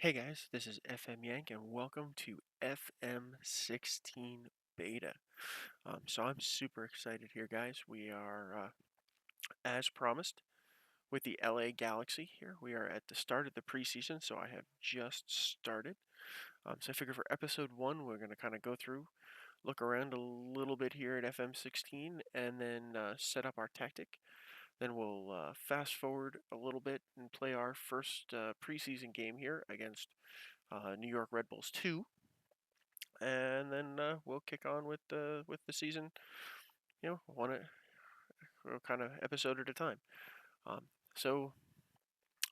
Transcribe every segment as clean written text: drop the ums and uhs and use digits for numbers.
Hey guys, this is FM Yank and welcome to FM16 Beta. So I'm super excited here, guys. We are, as promised, with the LA Galaxy here. We are at the start of the preseason, so I have just started. So I figure for episode 1, we're going to kind of go through, look around a little bit here at FM16, and then set up our tactic. Then we'll fast forward a little bit and play our first preseason game here against New York Red Bulls 2, and then we'll kick on with the season. One kind of episode at a time. Um, so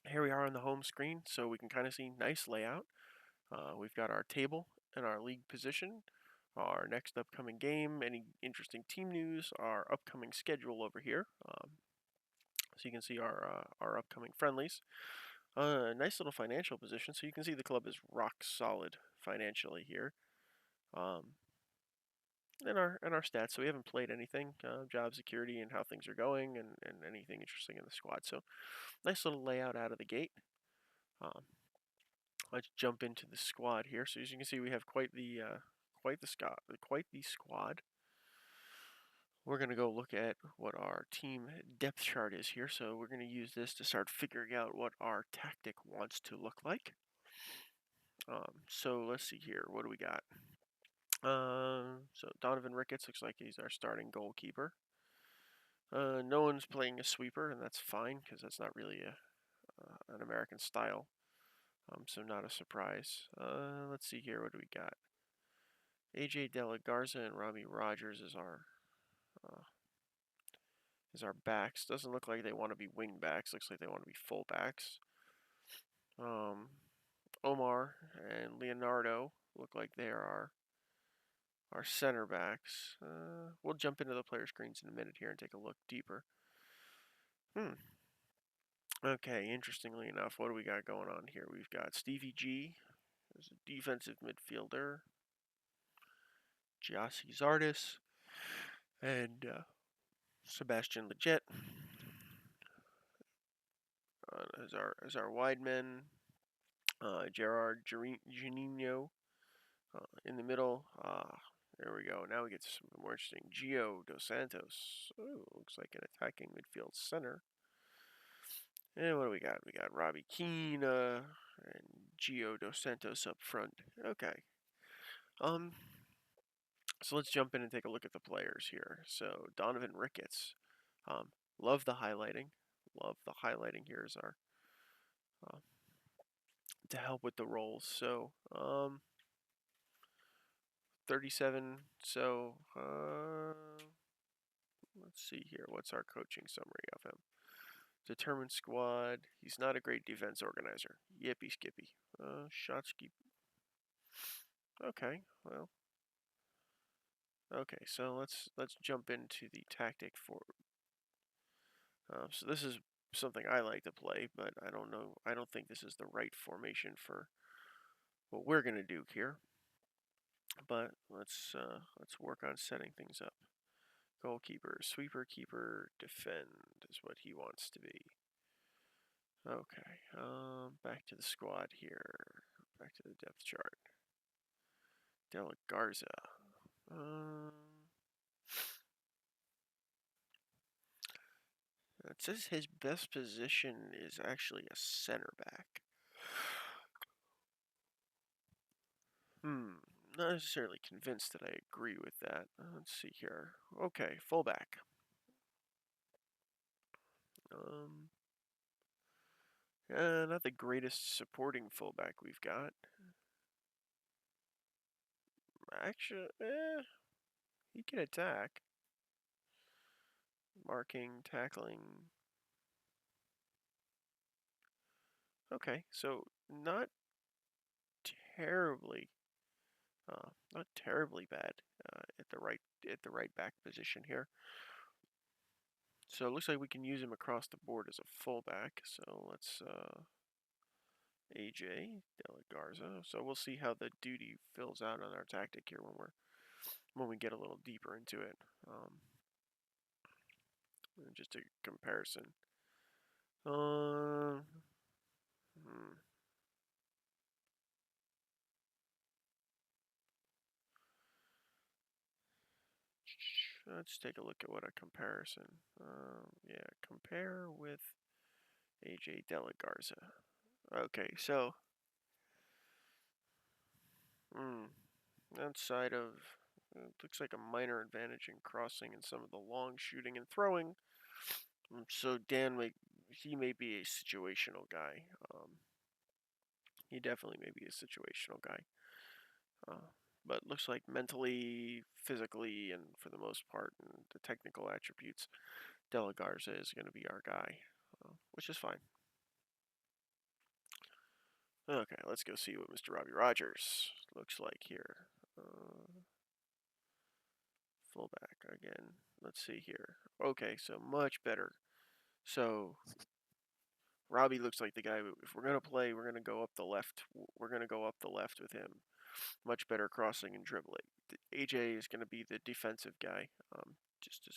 here we are on the home screen, so we can kind of see nice layout. We've got our table and our league position, our next upcoming game, any interesting team news, our upcoming schedule over here. So you can see our upcoming friendlies. Nice little financial position, so you can see the club is rock solid financially here. Um, and our stats. So we haven't played anything, job security and how things are going, and anything interesting in the squad. So nice little layout out of the gate. Um, let's jump into the squad here. So as you can see, we have quite the squad. We're gonna go look at what our team depth chart is here. So we're gonna use this to start figuring out what our tactic wants to look like. So let's see here. What do we got? So Donovan Ricketts looks like he's our starting goalkeeper. No one's playing a sweeper, and that's fine because that's not really an American style. So not a surprise. Let's see here. What do we got? AJ De La Garza and Robbie Rogers uh, is our backs. Doesn't look like they want to be wing backs. Looks like they want to be full backs. Um, Omar and Leonardo look like they are our center backs. We'll jump into the player screens in a minute here and take a look deeper. Okay, interestingly enough, what do we got going on here? We've got Stevie G as a defensive midfielder, Giassi Zardis, and Sebastian Leggett as our wide men. Gerard Janino in the middle. There we go. Now we get some more interesting. Gio Dos Santos. Oh, looks like an attacking midfield center. And what do we got? We got Robbie Keane and Gio Dos Santos up front. Okay. Um, So let's jump in and take a look at the players here. So Donovan Ricketts, um, love the highlighting. Love the highlighting here is our uh, to help with the roles. So 37. So let's see here. What's our coaching summary of him? Determined squad. He's not a great defense organizer. Yippee skippy. Shots keep. Okay. Well. Okay. So let's jump into the tactic for. So this is something I like to play, but I don't know. I don't think this is the right formation for what we're gonna do here. But let's work on setting things up. Goalkeeper, sweeper, keeper, defend is what he wants to be. Okay. Back to the squad here. Back to the depth chart. De La Garza. It says his best position is actually a center back. Not necessarily convinced that I agree with that. Let's see here. Okay, fullback. Um, not the greatest supporting fullback we've got. Actually, he can attack. Marking, tackling. Okay, so terribly, not terribly bad at the right back position here. So it looks like we can use him across the board as a fullback. So let's AJ De La Garza. So we'll see how the duty fills out on our tactic here when we get a little deeper into it. Just a comparison. Hmm. let's take a look at what a comparison. Yeah, compare with AJ Dela Garza. Okay, so outside of it looks like a minor advantage in crossing and some of the long shooting and throwing. So he may be a situational guy. He definitely may be a situational guy. But looks like mentally, physically, and for the most part, and the technical attributes, De La Garza is going to be our guy, which is fine. Okay, let's go see what Mr. Robbie Rogers looks like here. Fullback again. Let's see here. Okay, so much better. So Robbie looks like the guy. If we're gonna play, we're gonna go up the left. We're gonna go up the left with him. Much better crossing and dribbling. AJ is gonna be the defensive guy. Just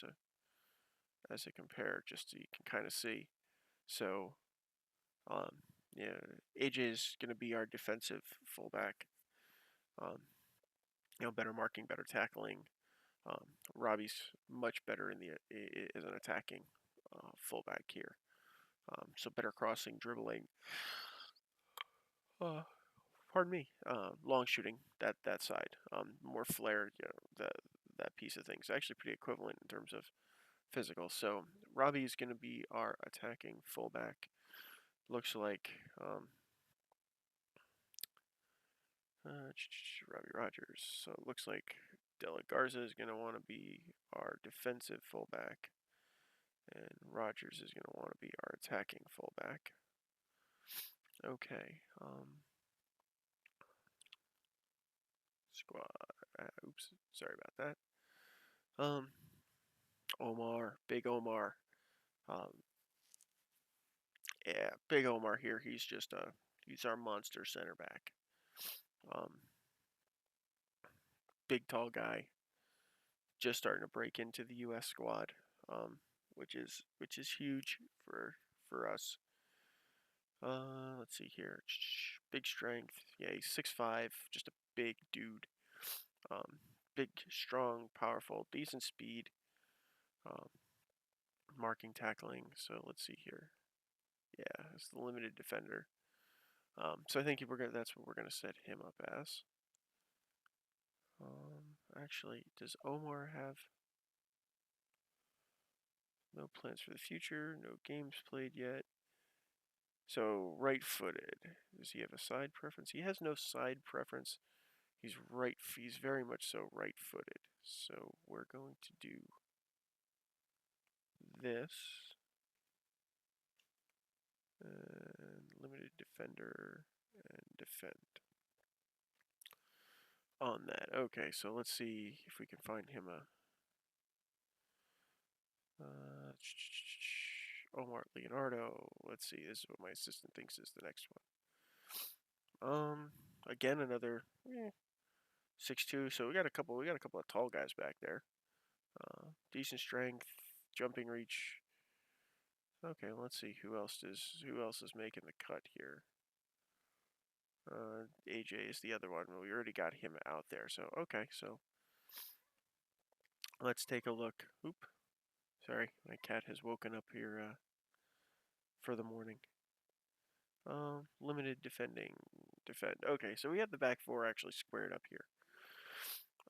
as a compare, just so you can kind of see. So, yeah, AJ is gonna be our defensive fullback. Better marking, better tackling. Robbie's much better as an attacking fullback here. So better crossing, dribbling. Pardon me. Long shooting that side. More flair. That piece of things. Actually, pretty equivalent in terms of physical. So Robbie is going to be our attacking fullback. Looks like Robbie Rogers. So it looks like De La Garza is going to want to be our defensive fullback, and Rogers is going to want to be our attacking fullback. Okay. Squad. Oops. Sorry about that. Omar. Big Omar. Yeah, Big Omar here. He's our monster center back. Big tall guy, just starting to break into the U.S. squad, which is huge for us. Let's see here. Big strength. Yeah, he's 6'5", just a big dude. Big, strong, powerful, decent speed. Marking, tackling. So let's see here. Yeah, it's the limited defender. So I think that's what we're gonna set him up as. Actually, does Omar have no plans for the future? No games played yet. So right-footed. Does he have a side preference? He has no side preference. He's very much so right-footed. So we're going to do this. And limited defender and defend on that. Okay, so let's see if we can find him a Omar Leonardo. Let's see. This is what my assistant thinks is the next one. Again, another 6'2". So we got a couple of tall guys back there. Decent strength, jumping reach. Okay, let's see who else is making the cut here. AJ is the other one. We already got him out there. So okay, so let's take a look. Oop. Sorry, my cat has woken up here for the morning. Limited defend. Okay, so we have the back four actually squared up here.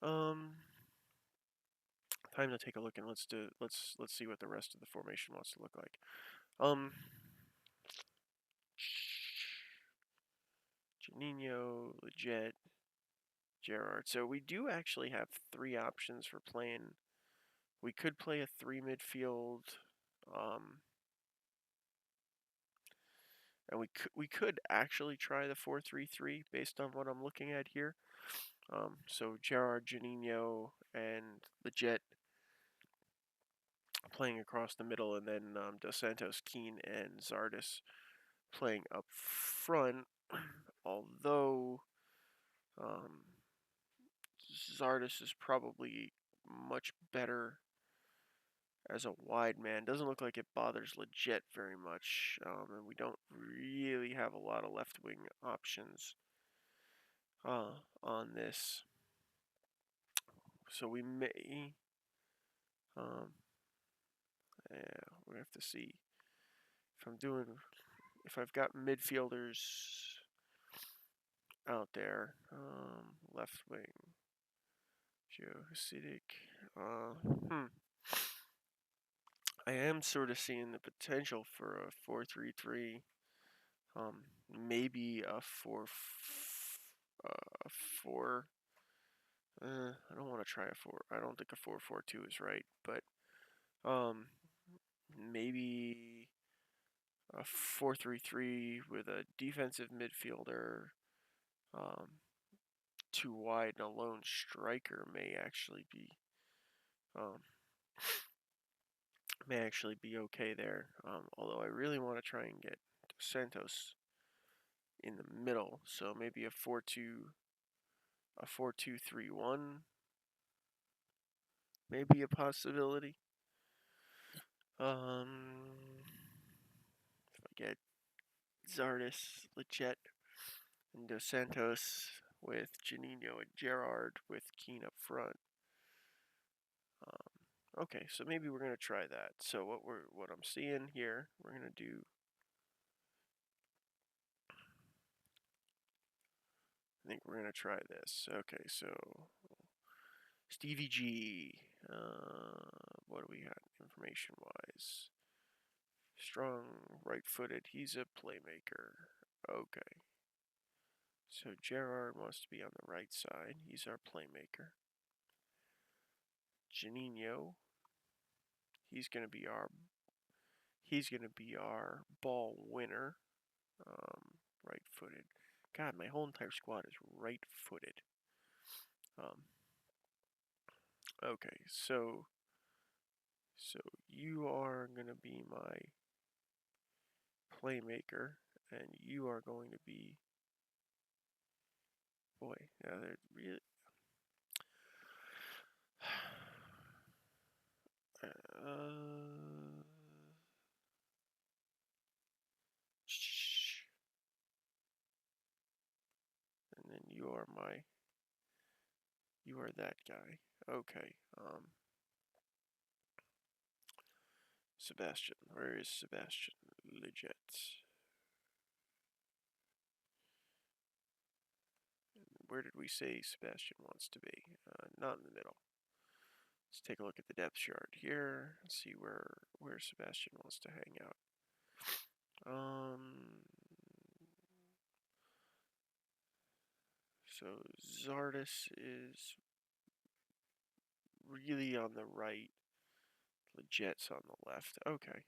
Time to take a look and let's see what the rest of the formation wants to look like. Janino, Leggett, Gerard. So we do actually have three options for playing. We could play a 3 midfield, and we could actually try the 4-3-3 based on what I'm looking at here. So Gerard, Janino, and Leggett playing across the middle, and then Dos Santos, Keane, and Zardes playing up front. Although Zardes is probably much better as a wide man. Doesn't look like it bothers Leggett very much, and we don't really have a lot of left wing options on this. So we may Yeah, we have to see if I've got midfielders out there. Left wing, Joe Hasidic. I am sort of seeing the potential for a 4-3-3. Maybe a 4. I don't want to try a 4. I don't think a 4-4-2 is right, but maybe a 4-3-3 with a defensive midfielder, two wide and a lone striker may actually be um, okay there. Although I really want to try and get Santos in the middle, so maybe a 4-2-3-1 may be a possibility. If I get Zardes, Lachette, and Dos Santos with Janino and Gerard with Keane up front. Okay, so maybe we're gonna try that. So what I'm seeing here, we're gonna do. I think we're gonna try this. Okay, so Stevie G. What do we got information wise? Strong, right-footed. He's a playmaker. Okay. So Gerard wants to be on the right side. He's our playmaker. Janino. He's gonna be our ball winner. Right-footed. God, my whole entire squad is right-footed. Okay, so you are gonna be my playmaker, and you are going to be. Boy, now they're really. And then you are that guy. Okay. Sebastian. Where is Sebastian? Legit. Where did we say Sebastian wants to be? Not in the middle. Let's take a look at the depth chart here and see where Sebastian wants to hang out. So Zardes is really on the right. Legit's on the left. Okay.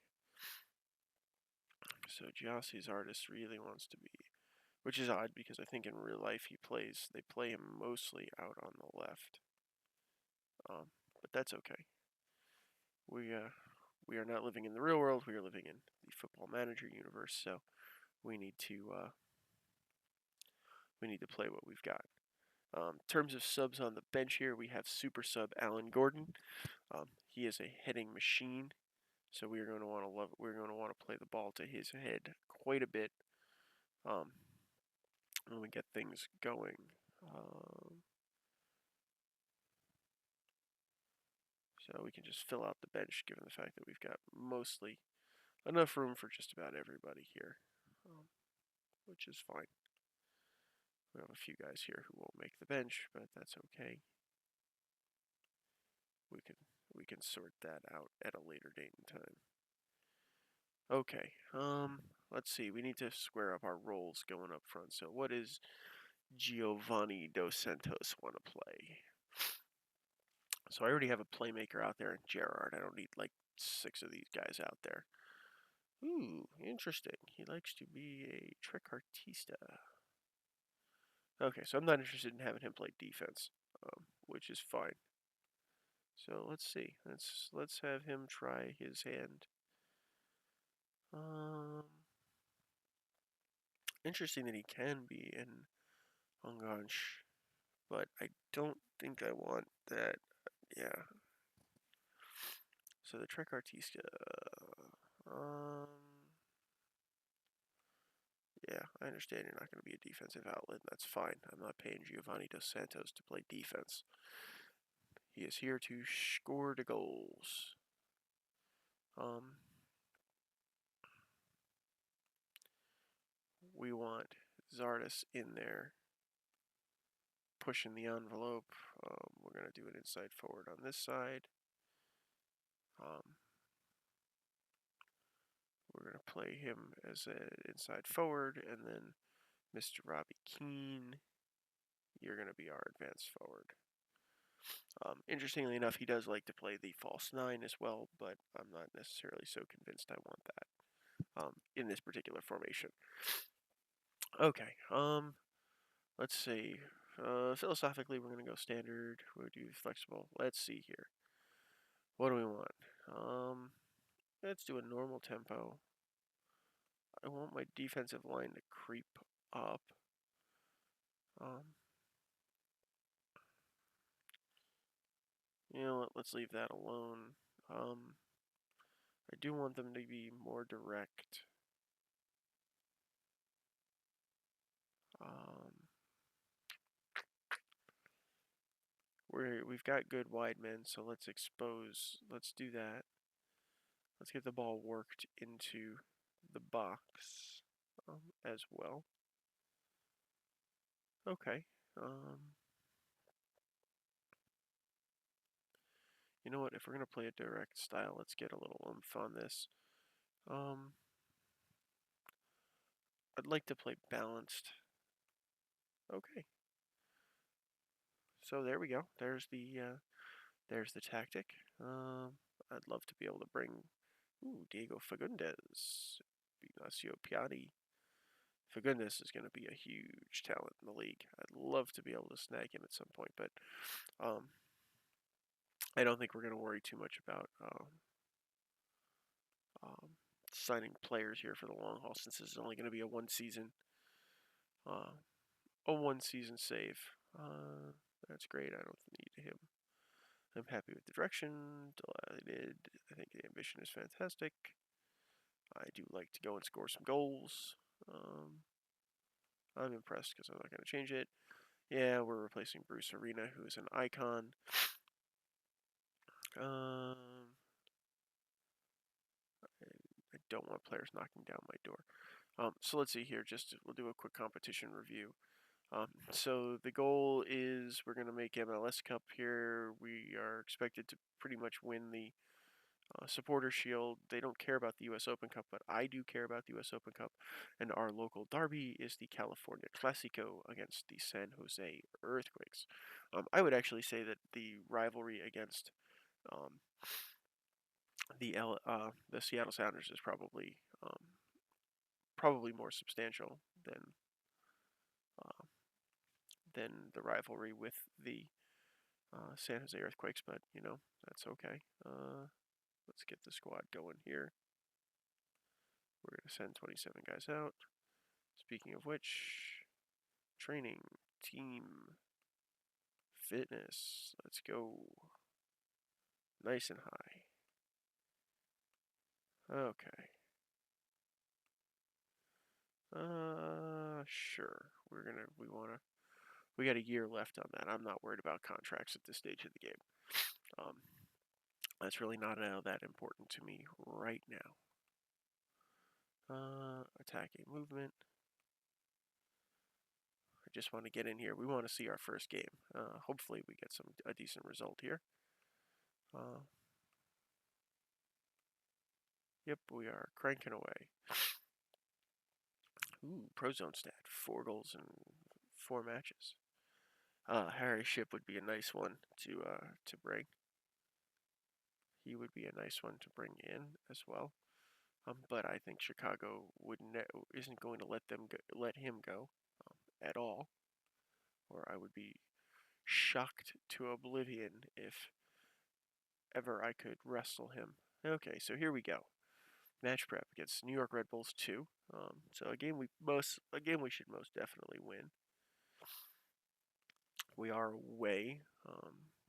So Giassi Zardes really wants to be, which is odd because I think in real life they play him mostly out on the left. But that's okay. We are not living in the real world. We are living in the Football Manager universe. So we need to play what we've got. In terms of subs on the bench here, we have super sub Alan Gordon. He is a heading machine, so we're going to want to play the ball to his head quite a bit when we get things going. So we can just fill out the bench, given the fact that we've got mostly enough room for just about everybody here, which is fine. We have a few guys here who won't make the bench, but that's okay. We can sort that out at a later date and time. Okay, let's see. We need to square up our roles going up front. So what is Giovanni Dos Santos want to play? So I already have a playmaker out there in Gerard. I don't need like 6 of these guys out there. Ooh, interesting. He likes to be a trequartista. Okay, so I'm not interested in having him play defense, which is fine. So let's see. Let's have him try his hand. Interesting that he can be in Onganch, but I don't think I want that. Yeah. So the trequartista. Yeah, I understand you're not going to be a defensive outlet, and that's fine. I'm not paying Giovanni Dos Santos to play defense. He is here to score the goals. We want Zardes in there, pushing the envelope. We're going to do an inside forward on this side. We're going to play him as an inside forward, and then Mr. Robbie Keane, you're going to be our advanced forward. Interestingly enough, he does like to play the false 9 as well, but I'm not necessarily so convinced I want that in this particular formation. Okay, let's see. Philosophically, we're going to go standard. We'll do flexible. Let's see here. What do we want? Let's do a normal tempo. I want my defensive line to creep up. You know what? Let's leave that alone. I do want them to be more direct. We've got good wide men, so let's expose. Let's do that. Let's get the ball worked into the box as well. Okay. You know what? If we're gonna play a direct style, let's get a little oomph on this. I'd like to play balanced. Okay. So there we go. There's the tactic. I'd love to be able to bring Diego Fagundes, Ignacio Piatti. Fagundes is going to be a huge talent in the league. I'd love to be able to snag him at some point, but I don't think we're going to worry too much about signing players here for the long haul, since this is only going to be a one season save. That's great. I don't need him. I'm happy with the direction. Delighted. I think the ambition is fantastic. I do like to go and score some goals. I'm impressed because I'm not going to change it. Yeah, we're replacing Bruce Arena, who is an icon. I don't want players knocking down my door. So let's see here. We'll do a quick competition review. So the goal is we're going to make MLS Cup here. We are expected to pretty much win the Supporter Shield. They don't care about the U.S. Open Cup, but I do care about the U.S. Open Cup. And our local derby is the California Clasico against the San Jose Earthquakes. I would actually say that the rivalry against the Seattle Sounders is probably more substantial than the rivalry with the San Jose Earthquakes, but that's okay. Let's get the squad going here. We're going to send 27 guys out. Speaking of which, training, team, fitness, let's go. Nice and high. Okay. Sure. We got a year left on that. I'm not worried about contracts at this stage of the game. That's really not that important to me right now. Attacking movement. I just want to get in here. We want to see our first game. Hopefully we get a decent result here. Yep, we are cranking away. Ooh, Prozone stat. 4 goals in 4 matches. Harry Ship would be a nice one to bring. He would be a nice one to bring in as well. But I think Chicago isn't going to let him go at all, or I would be shocked to oblivion if ever I could wrestle him. Okay, so here we go. Match prep against New York Red Bulls 2. So a game we should most definitely win. We are away,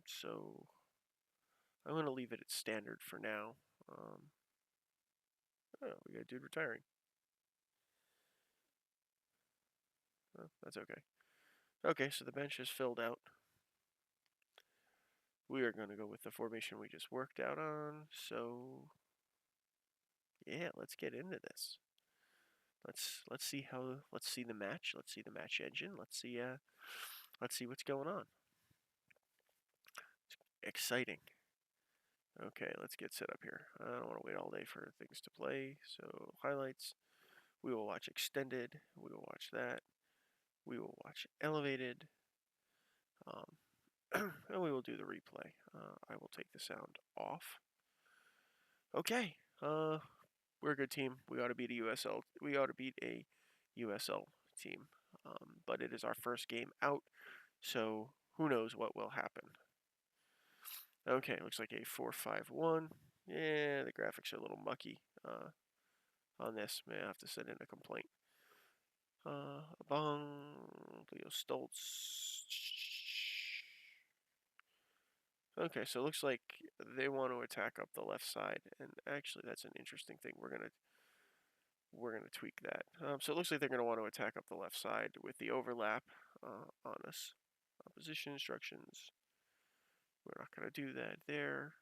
so I'm going to leave it at standard for now. We got a dude retiring. Oh, that's okay. Okay, so the bench is filled out. We are going to go with the formation we just worked out on. So, yeah, let's get into this. Let's see the match. Let's see the match engine. Let's see what's going on. It's exciting. Okay, let's get set up here. I don't want to wait all day for things to play. So highlights. We will watch extended. We will watch that. We will watch elevated. And we will do the replay. I will take the sound off. Okay. We're a good team. We ought to beat a USL. We ought to beat a USL team. But it is our first game out, so who knows what will happen. Okay, looks like a 4-5-1. Yeah, the graphics are a little mucky on this. May I have to send in a complaint. Bong, Leo Stoltz. Okay, so it looks like they want to attack up the left side, and actually that's an interesting thing. We're gonna tweak that. So it looks like they're gonna want to attack up the left side with the overlap on us. Position instructions. We're not gonna do that there.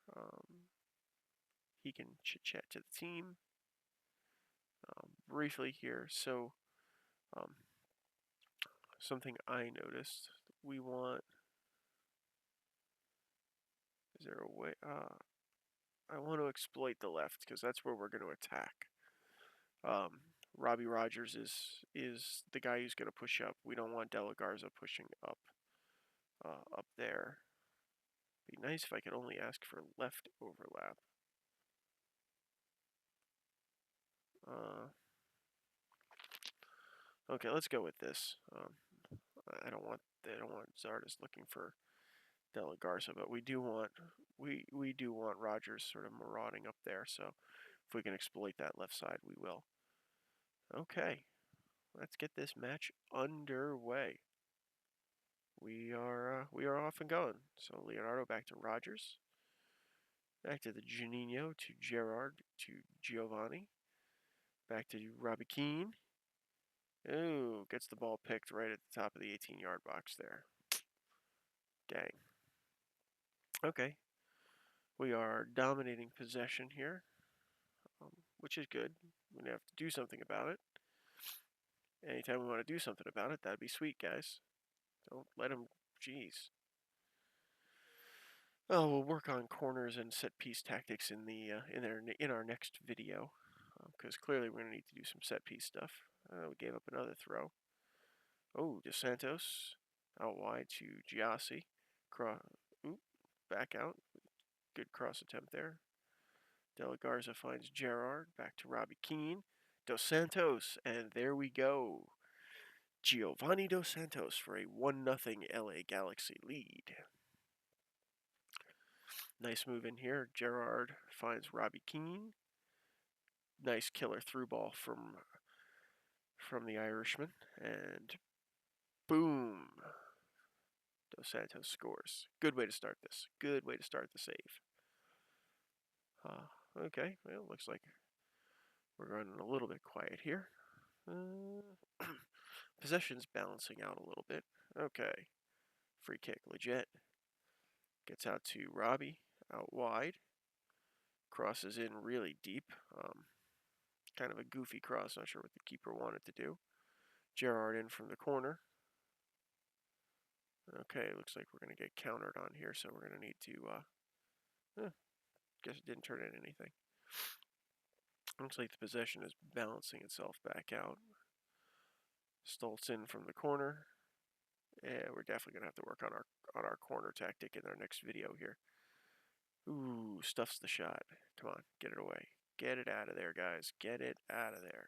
He can chit chat to the team briefly here. So something I noticed. We want. Is there a way? I want to exploit the left because that's where we're going to attack. Robbie Rogers is the guy who's going to push up. We don't want De La Garza pushing up there. Be nice if I could only ask for left overlap. Okay, let's go with this. I don't want Zardes looking for De La Garza, but we do want Rogers sort of marauding up there. So if we can exploit that left side, we will. Okay, let's get this match underway. We are off and going. So Leonardo back to Rogers, back to the Juninho to Gerard to Giovanni, back to Robbie Keane. Ooh, gets the ball picked right at the top of the 18-yard box there. Dang. Okay, we are dominating possession here, which is good. We're gonna have to do something about it. Anytime we want to do something about it, that'd be sweet, guys. Don't let them. Jeez. Oh, we'll work on corners and set piece tactics in our next video, because clearly we're gonna need to do some set piece stuff. We gave up another throw. Oh, Dos Santos out wide to Giassi. Back out. Good cross attempt there. De La Garza finds Gerard. Back to Robbie Keane. Dos Santos, and there we go. Giovanni Dos Santos for a 1-0 LA Galaxy lead. Nice move in here. Gerard finds Robbie Keane. Nice killer through ball from the Irishman, and boom. Dos Santos scores. Good way to start this. Good way to start the save. Okay, well, looks like we're running a little bit quiet here. Possession's balancing out a little bit. Okay. Free kick, legit. Gets out to Robbie, out wide. Crosses in really deep. Kind of a goofy cross. Not sure what the keeper wanted to do. Gerard in from the corner. Okay, looks like we're going to get countered on here, so we're going to need to... guess it didn't turn in anything. Looks like the possession is balancing itself back out. Stoltz in from the corner. Yeah, we're definitely going to have to work on our corner tactic in our next video here. Ooh, stuffs the shot. Come on, get it away. Get it out of there, guys. Get it out of there.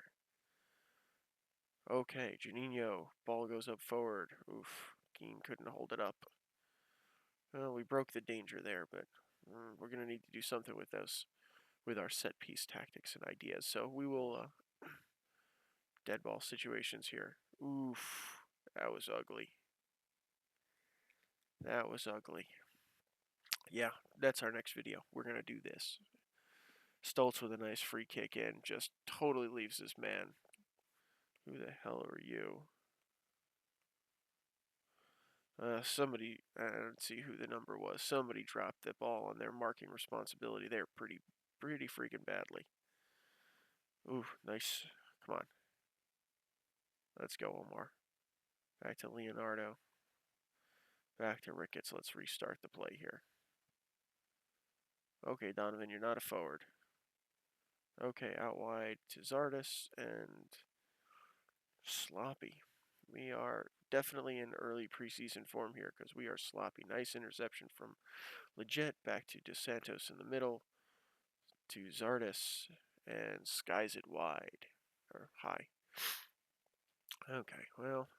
Okay, Juninho. Ball goes up forward. Oof, Keane couldn't hold it up. Well, we broke the danger there, but we're going to need to do something with those, with our set piece tactics and ideas. So we will dead ball situations here. Oof, that was ugly. That was ugly. Yeah, that's our next video. We're going to do this. Stoltz with a nice free kick in, just totally leaves his man. Who the hell are you? Somebody, I don't see who the number was. Somebody dropped the ball on their marking responsibility there pretty freaking badly. Ooh, nice. Come on. Let's go, Omar. Back to Leonardo. Back to Ricketts. Let's restart the play here. Okay, Donovan, you're not a forward. Okay, out wide to Zardes and sloppy. We are definitely in early preseason form here because we are sloppy. Nice interception from Leggett back to Dos Santos in the middle to Zardes and skies it wide or high. Okay, well,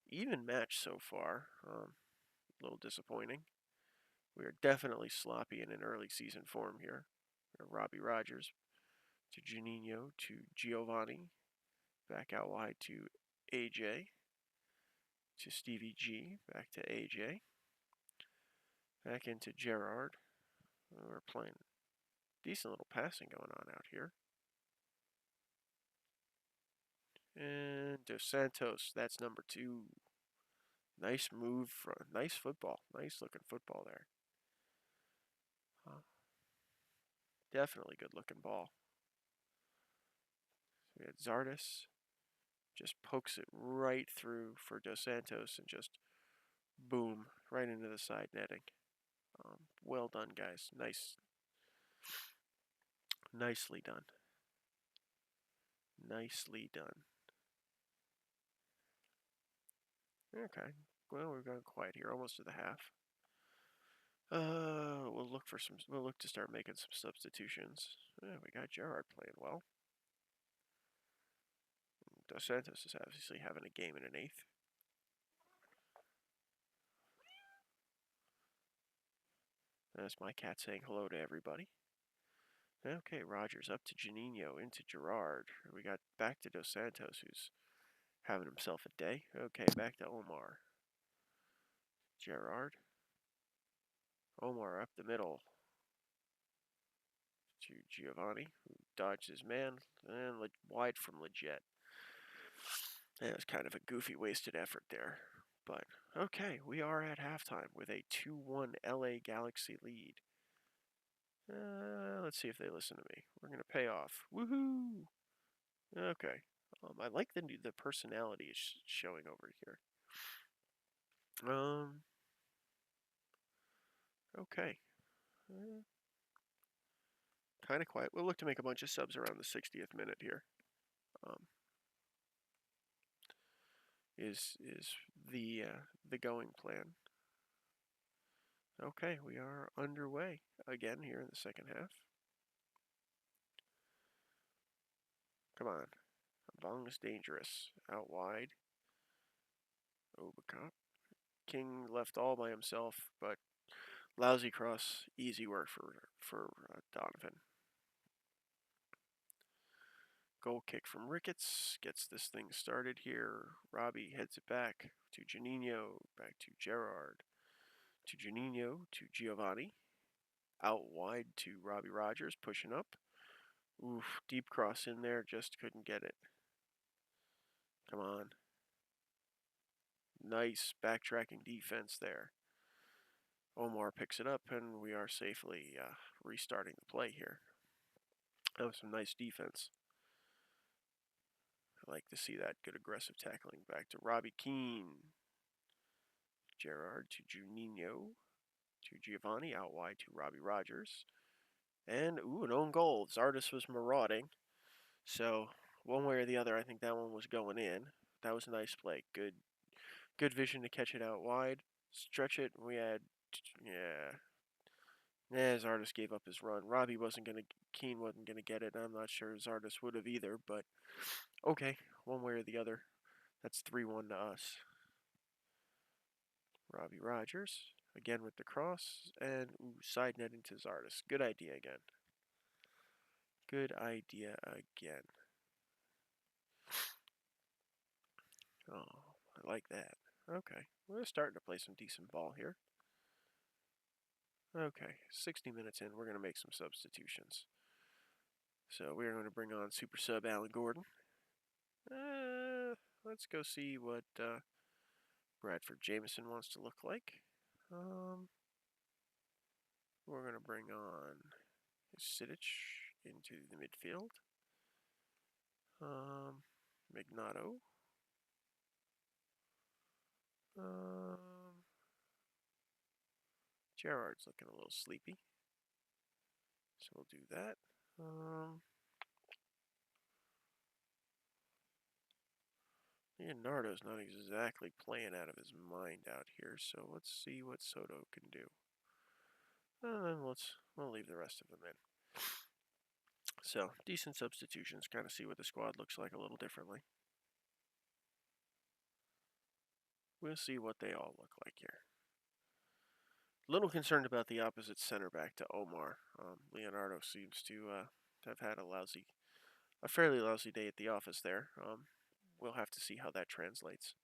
even match so far. A little disappointing. We are definitely sloppy in an early season form here. Robbie Rogers to Juninho to Giovanni. Back out wide to AJ. To Stevie G. Back to AJ. Back into Gerard. We're playing decent little passing going on out here. And Dos Santos, that's number 2. Nice move, nice football. Nice looking football there. Definitely good looking ball. So we had Zardes. Just pokes it right through for Dos Santos and just boom, right into the side netting. Well done, guys. Nicely done. Nicely done. Okay. Well, we've gone quiet here, almost to the half. We'll look to start making some substitutions. We got Gerard playing well. Dos Santos is obviously having a game in an eighth. That's my cat saying hello to everybody. Okay, Rogers up to Juninho, into Gerard. We got back to Dos Santos, who's having himself a day. Okay, back to Omar. Gerard. Omar up the middle to Giovanni, who dodged his man, and wide from Leggett. That was kind of a goofy, wasted effort there. But, okay, we are at halftime with a 2-1 LA Galaxy lead. Let's see if they listen to me. We're going to pay off. Woohoo! Okay. I like the personality showing over here. Okay. Kind of quiet. We'll look to make a bunch of subs around the 60th minute here. Is the going plan. Okay, we are underway again here in the second half. Come on. Bong is dangerous. Out wide. Obacop. King left all by himself, but lousy cross. Easy work for Donovan. Goal kick from Ricketts gets this thing started here. Robbie heads it back to Juninho, back to Gerard, to Juninho, to Giovanni. Out wide to Robbie Rogers, pushing up. Oof, deep cross in there, just couldn't get it. Come on. Nice backtracking defense there. Omar picks it up, and we are safely restarting the play here. That was some nice defense. I like to see that good aggressive tackling. Back to Robbie Keane. Gerard to Juninho. To Giovanni, out wide to Robbie Rogers. And, an own goal. Zardes was marauding. So, one way or the other, I think that one was going in. That was a nice play. Good vision to catch it out wide. Stretch it. We had, Zardes gave up his run. Keane wasn't going to get it. I'm not sure Zardes would have either, but okay, one way or the other. That's 3-1 to us. Robbie Rogers, again with the cross, and side netting to Zardes. Good idea again. Good idea again. Oh, I like that. Okay, we're starting to play some decent ball here. Okay, 60 minutes in, we're going to make some substitutions. So we're going to bring on Super Sub Alan Gordon. Let's go see what Bradford Jameson wants to look like. We're going to bring on Sidic into the midfield. Magnato. Gerard's looking a little sleepy, so we'll do that. Leonardo's not exactly playing out of his mind out here, so let's see what Soto can do. We'll leave the rest of them in. So, decent substitutions, kind of see what the squad looks like a little differently. We'll see what they all look like here. Little concerned about the opposite center back to Omar. Leonardo seems to have had a fairly lousy day at the office there. We'll have to see how that translates.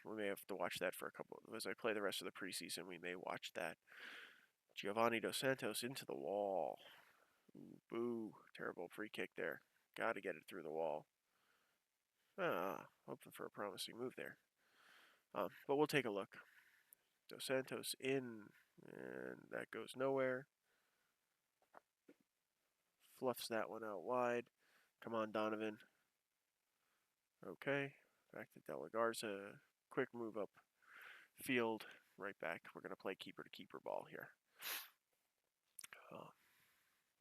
We may have to watch that for a couple. As I play the rest of the preseason, we may watch that. Giovanni Dos Santos into the wall. Ooh, boo. Terrible free kick there. Got to get it through the wall. Hoping for a promising move there. But we'll take a look. Dos Santos in, and that goes nowhere. Fluffs that one out wide. Come on, Donovan. Okay. Back to De La Garza. Quick move up field. Right back. We're going to play keeper-to-keeper ball here.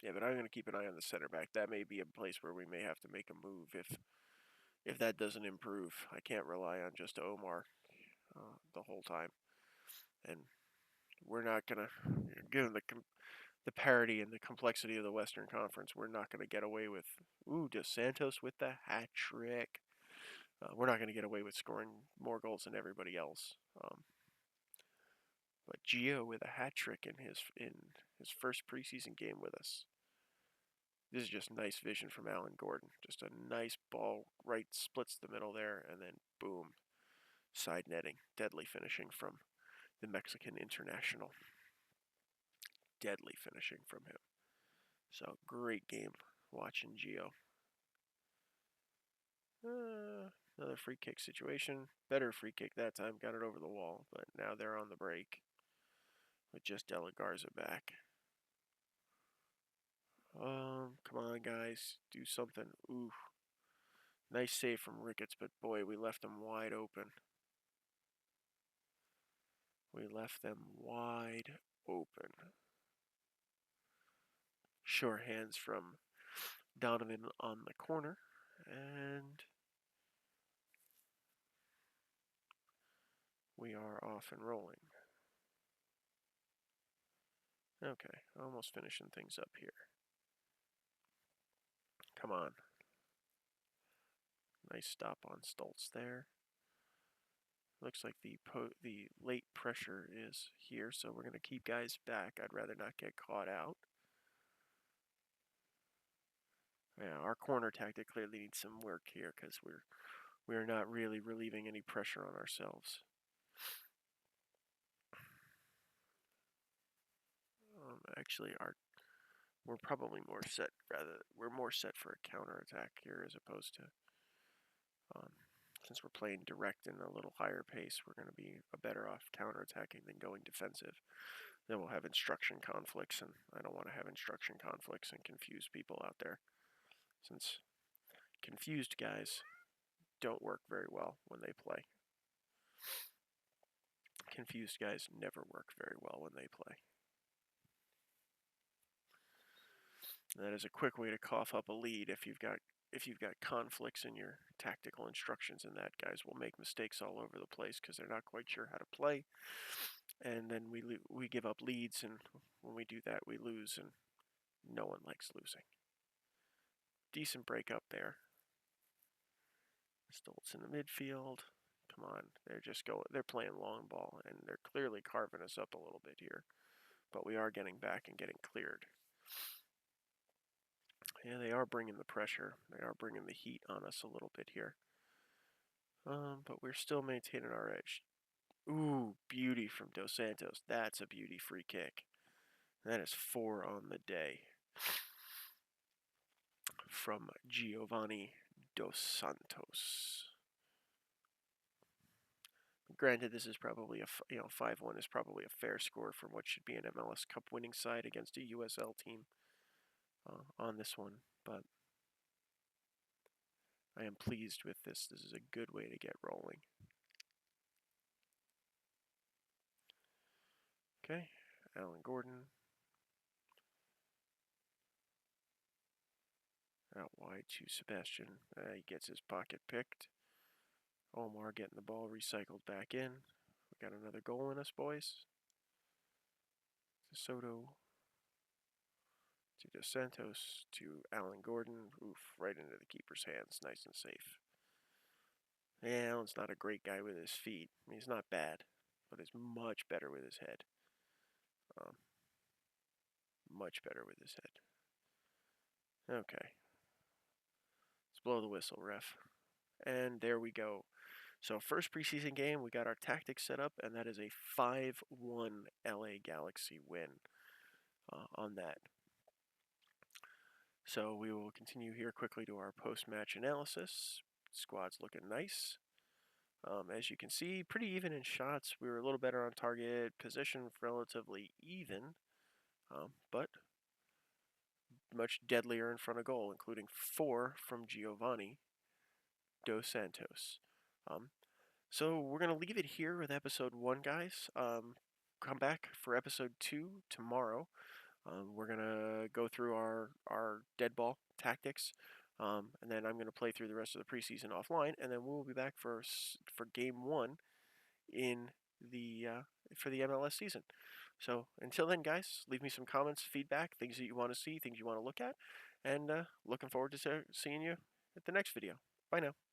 Yeah, but I'm going to keep an eye on the center back. That may be a place where we may have to make a move if that doesn't improve. I can't rely on just Omar the whole time. And we're not going to, given the parity and the complexity of the Western Conference, we're not going to get away with, Dos Santos with the hat trick. We're not going to get away with scoring more goals than everybody else. But Gio with a hat trick in his first preseason game with us. This is just nice vision from Alan Gordon. Just a nice ball, right, splits the middle there, and then boom, side netting. Deadly finishing from the Mexican international. Deadly finishing from him. So, great game watching Gio. Another free kick situation. Better free kick that time. Got it over the wall, but now they're on the break with just De La Garza back. Come on, guys. Do something. Ooh. Nice save from Ricketts, but boy, we left them wide open. We left them wide open. Sure hands from Donovan on the corner, and we are off and rolling. Okay, almost finishing things up here. Come on. Nice stop on Stoltz there. Looks like the late pressure is here, so we're going to keep guys back. I'd rather not get caught out. Yeah, our corner tactic clearly needs some work here because we're not really relieving any pressure on ourselves. Actually, we're probably more set. We're more set for a counterattack here as opposed to since we're playing direct and a little higher pace, we're going to be better off counterattacking than going defensive. Then we'll have instruction conflicts, and I don't want to have instruction conflicts and confuse people out there, since confused guys don't work very well when they play. Confused guys never work very well when they play. That is a quick way to cough up a lead if you've got conflicts in your tactical instructions, and that guys will make mistakes all over the place because they're not quite sure how to play, and then we give up leads, and when we do that, we lose, and no one likes losing. Decent break up there. Stoltz in the midfield. Come on, they're playing long ball, and they're clearly carving us up a little bit here, but we are getting back and getting cleared. Yeah, they are bringing the pressure. They are bringing the heat on us a little bit here. But we're still maintaining our edge. Ooh, beauty from Dos Santos. That's a beauty free kick. That is 4 on the day from Giovanni Dos Santos. Granted, this is probably 5-1 is probably a fair score from what should be an MLS Cup winning side against a USL team on this one, but I am pleased with this. This is a good way to get rolling. Okay, Alan Gordon. Out wide to Sebastian. He gets his pocket picked. Omar getting the ball recycled back in. We got another goal in us, boys. To Soto. To Dos Santos. To Alan Gordon. Oof, right into the keeper's hands. Nice and safe. Yeah, Alan's not a great guy with his feet. I mean, he's not bad, but he's much better with his head. Much better with his head. Okay. Let's blow the whistle, ref. And there we go. So first preseason game, we got our tactics set up, and that is a 5-1 LA Galaxy win on that. So we will continue here quickly to our post-match analysis. Squad's looking nice. As you can see, pretty even in shots. We were a little better on target. Position relatively even, but much deadlier in front of goal, including 4 from Giovanni Dos Santos. So we're going to leave it here with episode 1, guys. Come back for episode 2 tomorrow. We're going to go through our dead ball tactics, and then I'm going to play through the rest of the preseason offline, and then we'll be back for game 1 in the for the MLS season. So until then, guys, leave me some comments, feedback, things that you want to see, things you want to look at, and looking forward to seeing you at the next video. Bye now.